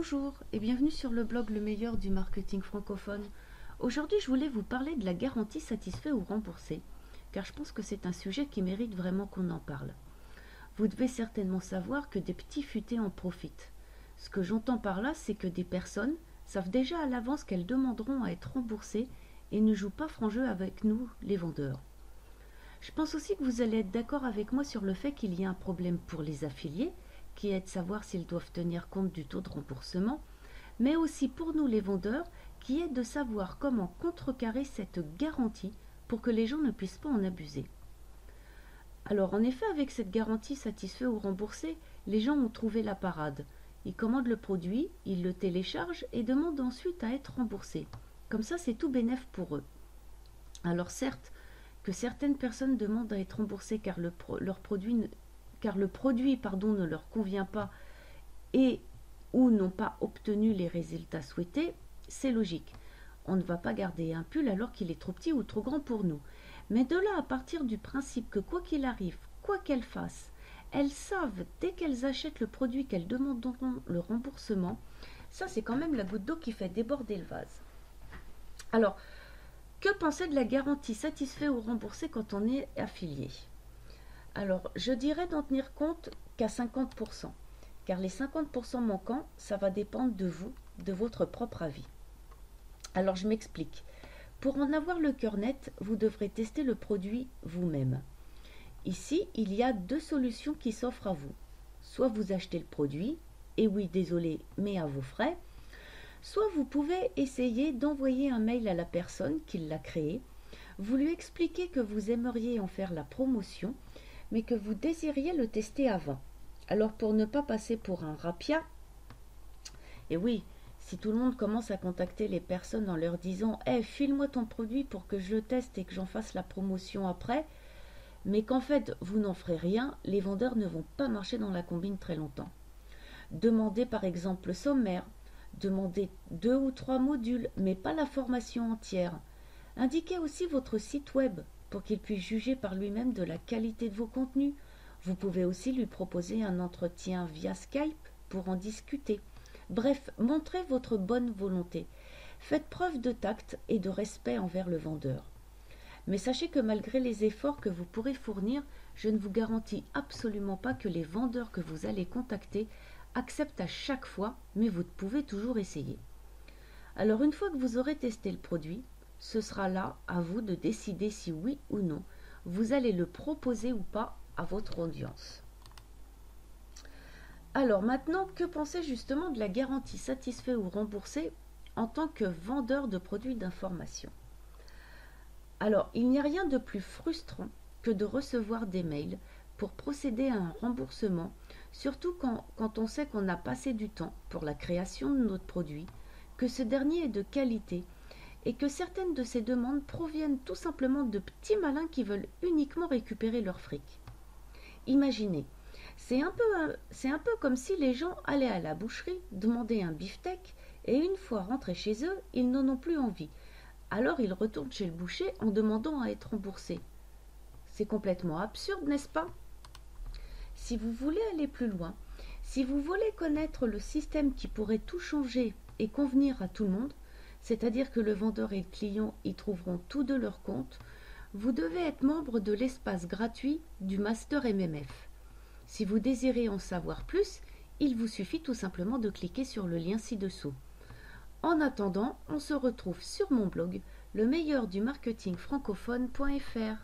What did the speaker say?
Bonjour et bienvenue sur le blog Le meilleur du marketing francophone. Aujourd'hui, je voulais vous parler de la garantie satisfait ou remboursé, car je pense que c'est un sujet qui mérite vraiment qu'on en parle. Vous devez certainement savoir que des petits futés en profitent. Ce que j'entends par là, c'est que des personnes savent déjà à l'avance qu'elles demanderont à être remboursées et ne jouent pas franc jeu avec nous, les vendeurs. Je pense aussi que vous allez être d'accord avec moi sur le fait qu'il y a un problème pour les affiliés, qui est de savoir s'ils doivent tenir compte du taux de remboursement, mais aussi pour nous les vendeurs, qui est de savoir comment contrecarrer cette garantie pour que les gens ne puissent pas en abuser. Alors en effet, avec cette garantie satisfait ou remboursé, les gens ont trouvé la parade. Ils commandent le produit, ils le téléchargent et demandent ensuite à être remboursés. Comme ça, c'est tout bénef pour eux. Alors certes, que certaines personnes demandent à être remboursées car le produit ne leur convient pas et ou n'ont pas obtenu les résultats souhaités, c'est logique. On ne va pas garder un pull alors qu'il est trop petit ou trop grand pour nous. Mais de là à partir du principe que quoi qu'il arrive, quoi qu'elles fassent, elles savent dès qu'elles achètent le produit qu'elles demanderont le remboursement, ça c'est quand même la goutte d'eau qui fait déborder le vase. Alors, que penser de la garantie satisfait ou remboursé quand on est affilié ? Alors, je dirais d'en tenir compte qu'à 50%, car les 50% manquants, ça va dépendre de vous, de votre propre avis. Alors, je m'explique. Pour en avoir le cœur net, vous devrez tester le produit vous-même. Ici, il y a deux solutions qui s'offrent à vous. Soit vous achetez le produit, et oui, désolé, mais à vos frais, soit vous pouvez essayer d'envoyer un mail à la personne qui l'a créé, vous lui expliquez que vous aimeriez en faire la promotion, mais que vous désiriez le tester avant. Alors pour ne pas passer pour un rapia, et oui, si tout le monde commence à contacter les personnes en leur disant « Hey, file-moi ton produit pour que je le teste et que j'en fasse la promotion après », mais qu'en fait vous n'en ferez rien, les vendeurs ne vont pas marcher dans la combine très longtemps. Demandez par exemple le sommaire, demandez 2 ou 3 modules, mais pas la formation entière. Indiquez aussi votre site web pour qu'il puisse juger par lui-même de la qualité de vos contenus. Vous pouvez aussi lui proposer un entretien via Skype pour en discuter. Bref, montrez votre bonne volonté. Faites preuve de tact et de respect envers le vendeur. Mais sachez que malgré les efforts que vous pourrez fournir, je ne vous garantis absolument pas que les vendeurs que vous allez contacter acceptent à chaque fois, mais vous pouvez toujours essayer. Alors une fois que vous aurez testé le produit, ce sera là à vous de décider si oui ou non vous allez le proposer ou pas à votre audience. Alors maintenant, que penser justement de la garantie satisfait ou remboursé en tant que vendeur de produits d'information ? Alors, il n'y a rien de plus frustrant que de recevoir des mails pour procéder à un remboursement, surtout quand on sait qu'on a passé du temps pour la création de notre produit, que ce dernier est de qualité, et que certaines de ces demandes proviennent tout simplement de petits malins qui veulent uniquement récupérer leur fric. Imaginez, c'est un peu comme si les gens allaient à la boucherie demander un beefsteak et une fois rentrés chez eux, ils n'en ont plus envie. Alors ils retournent chez le boucher en demandant à être remboursés. C'est complètement absurde, n'est-ce pas ? Si vous voulez aller plus loin, si vous voulez connaître le système qui pourrait tout changer et convenir à tout le monde, c'est-à-dire que le vendeur et le client y trouveront tous deux leur compte, vous devez être membre de l'espace gratuit du Master MMF. Si vous désirez en savoir plus, il vous suffit tout simplement de cliquer sur le lien ci-dessous. En attendant, on se retrouve sur mon blog, le meilleur du marketing francophone.fr.